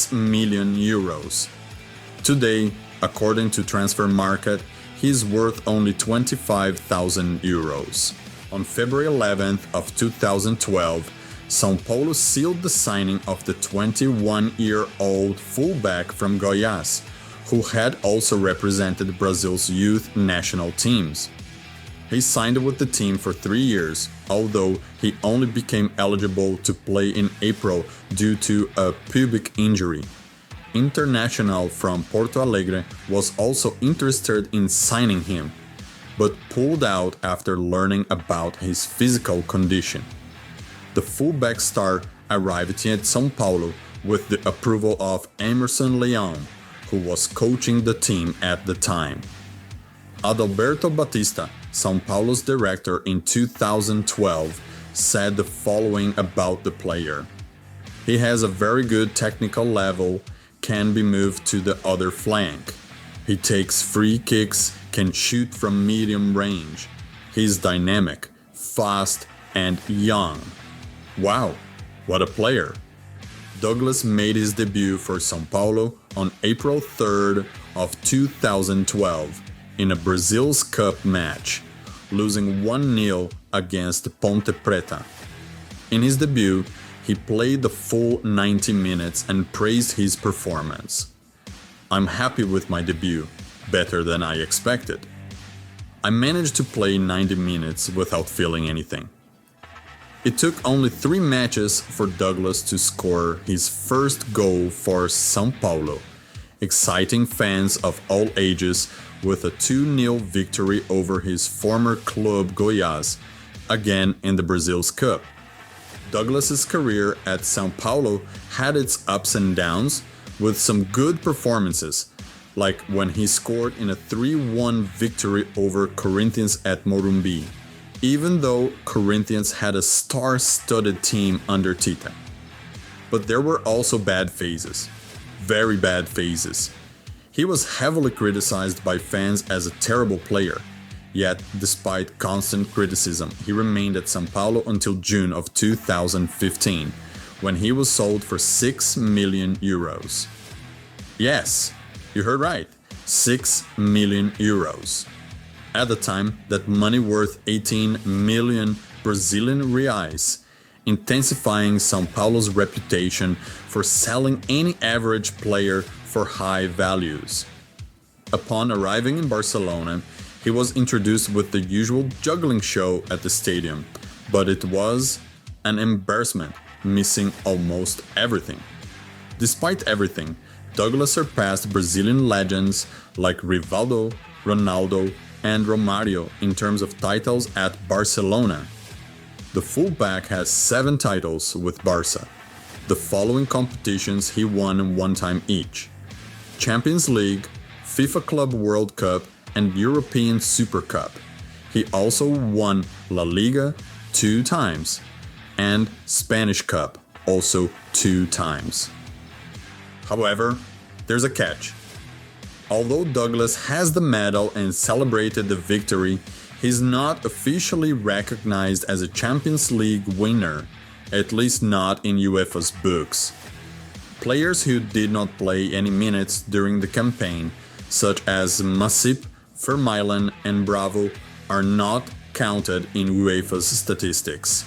6 million euros. Today, according to Transfer Market, he is worth only 25,000 euros. On February 11th of 2012, São Paulo sealed the signing of the 21-year-old fullback from Goiás, who had also represented Brazil's youth national teams. He signed with the team for 3 years, although he only became eligible to play in April due to a pubic injury. Internacional from Porto Alegre was also interested in signing him, but pulled out after learning about his physical condition. The fullback star arrived at São Paulo with the approval of Emerson Leão, who was coaching the team at the time. Adalberto Batista, São Paulo's director in 2012, said the following about the player. He has a very good technical level, can be moved to the other flank. He takes free kicks, can shoot from medium range. He's dynamic, fast, and young. Wow, what a player! Douglas made his debut for São Paulo on April 3rd of 2012 in a Brazil's Cup match, losing 1-0 against Ponte Preta. In his debut, he played the full 90 minutes and praised his performance. "I'm happy with my debut, better than I expected. I managed to play 90 minutes without feeling anything." It took only 3 matches for Douglas to score his first goal for São Paulo, exciting fans of all ages with a 2-0 victory over his former club Goiás, again in the Brazil's Cup. Douglas's career at São Paulo had its ups and downs, with some good performances, like when he scored in a 3-1 victory over Corinthians at Morumbi, even though Corinthians had a star-studded team under Tita. But there were also bad phases, very bad phases. He was heavily criticized by fans as a terrible player, yet despite constant criticism, he remained at São Paulo until June of 2015, when he was sold for 6 million euros. Yes, you heard right, 6 million euros. At the time, that money worth 18 million Brazilian reais, intensifying São Paulo's reputation for selling any average player for high values. Upon arriving in Barcelona, he was introduced with the usual juggling show at the stadium, but it was an embarrassment, missing almost everything. Despite everything, Douglas surpassed Brazilian legends like Rivaldo, Ronaldo, and Romário in terms of titles at Barcelona. The fullback has 7 titles with Barça. The following competitions he won 1 time each: Champions League, FIFA Club World Cup, and European Super Cup. He also won La Liga 2 times, and Spanish Cup also 2 times. However, there's a catch. Although Douglas has the medal and celebrated the victory, he's not officially recognized as a Champions League winner, at least not in UEFA's books. Players who did not play any minutes during the campaign, such as Masip, Vermaelen, and Bravo, are not counted in UEFA's statistics.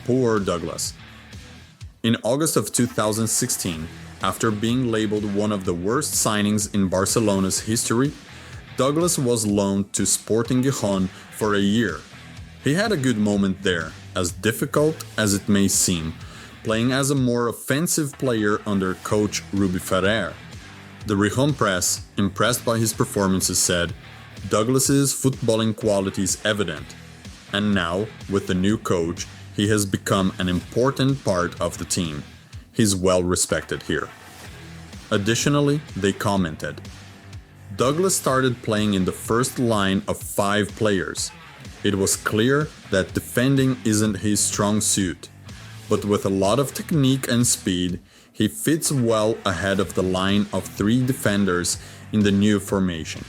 Poor Douglas. In August of 2016, after being labeled one of the worst signings in Barcelona's history, Douglas was loaned to Sporting Gijón for a year. He had a good moment there, as difficult as it may seem, playing as a more offensive player under coach Rubi Ferrer. The Gijón press, impressed by his performances, said, "Douglas's footballing quality is evident, and now, with the new coach, he has become an important part of the team. He's well respected here." Additionally, they commented, "Douglas started playing in the first line of 5 players. It was clear that defending isn't his strong suit, but with a lot of technique and speed, he fits well ahead of the line of 3 defenders in the new formation.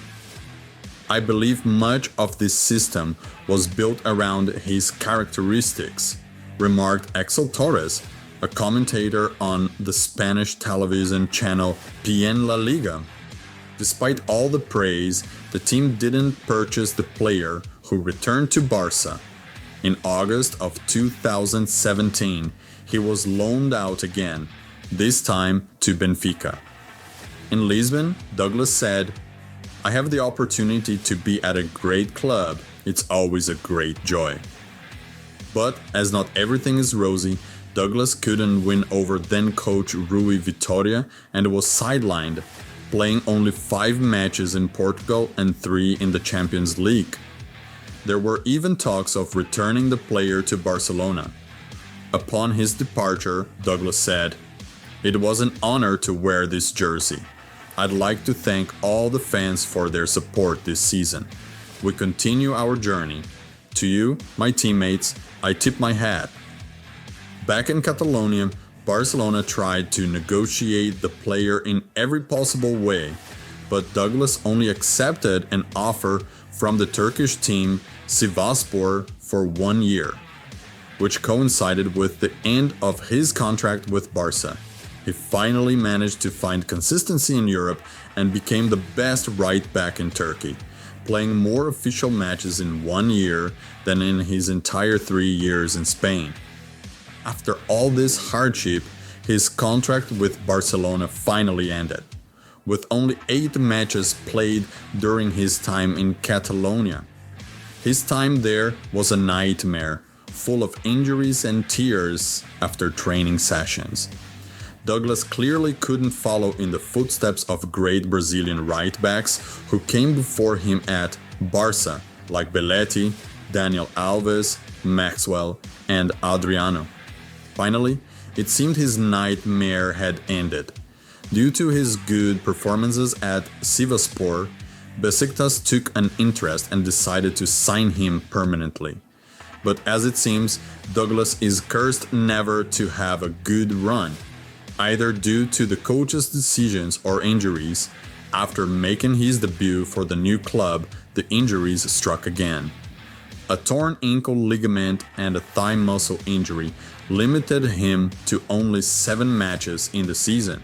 I believe much of this system was built around his characteristics," remarked Axel Torres, a commentator on the Spanish television channel PN La Liga. Despite all the praise, the team didn't purchase the player, who returned to Barça. In August of 2017, he was loaned out again, this time to Benfica. In Lisbon, Douglas said, "I have the opportunity to be at a great club. It's always a great joy." But as not everything is rosy, Douglas couldn't win over then-coach Rui Vitória and was sidelined, playing only 5 matches in Portugal and 3 in the Champions League. There were even talks of returning the player to Barcelona. Upon his departure, Douglas said, "It was an honor to wear this jersey. I'd like to thank all the fans for their support this season. We continue our journey. To you, my teammates, I tip my hat." Back in Catalonia, Barcelona tried to negotiate the player in every possible way, but Douglas only accepted an offer from the Turkish team Sivasspor for 1 year, which coincided with the end of his contract with Barça. He finally managed to find consistency in Europe and became the best right back in Turkey, playing more official matches in 1 year than in his entire 3 years in Spain. After all this hardship, his contract with Barcelona finally ended, with only 8 matches played during his time in Catalonia. His time there was a nightmare, full of injuries and tears after training sessions. Douglas clearly couldn't follow in the footsteps of great Brazilian right-backs who came before him at Barça, like Belletti, Daniel Alves, Maxwell, and Adriano. Finally, it seemed his nightmare had ended. Due to his good performances at Sivasspor, Besiktas took an interest and decided to sign him permanently. But as it seems, Douglas is cursed never to have a good run, either due to the coach's decisions or injuries. After making his debut for the new club, the injuries struck again. A torn ankle ligament and a thigh muscle injury limited him to only 7 matches in the season.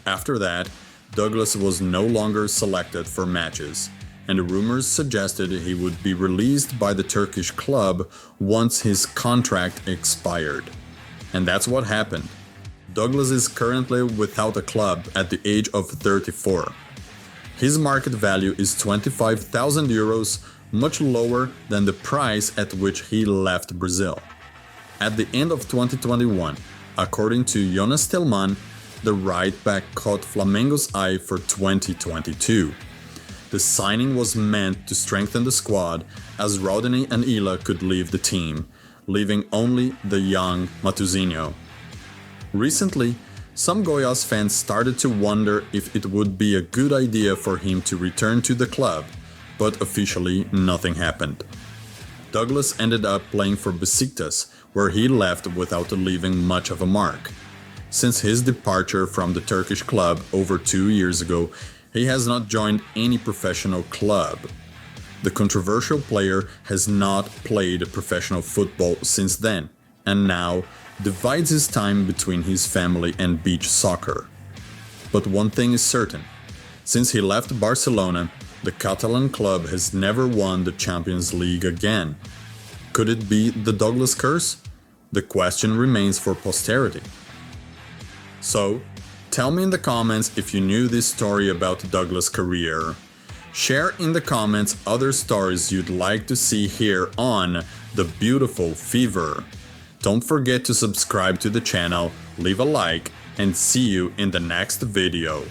After that, Douglas was no longer selected for matches, and rumors suggested he would be released by the Turkish club once his contract expired. And that's what happened. Douglas is currently without a club at the age of 34. His market value is 25,000 euros, much lower than the price at which he left Brazil. At the end of 2021, according to Jonas Tillman, the right-back caught Flamengo's eye for 2022. The signing was meant to strengthen the squad, as Rodney and Ila could leave the team, leaving only the young Matuzinho. Recently, some Goiás fans started to wonder if it would be a good idea for him to return to the club, but officially nothing happened. Douglas ended up playing for Besiktas, where he left without leaving much of a mark. Since his departure from the Turkish club over 2 years ago, he has not joined any professional club. The controversial player has not played professional football since then, and now divides his time between his family and beach soccer. But one thing is certain: since he left Barcelona, the Catalan club has never won the Champions League again. Could it be the Douglas curse? The question remains for posterity. So, tell me in the comments if you knew this story about Douglas' career. Share in the comments other stories you'd like to see here on The Beautiful Fever. Don't forget to subscribe to the channel, leave a like, and see you in the next video.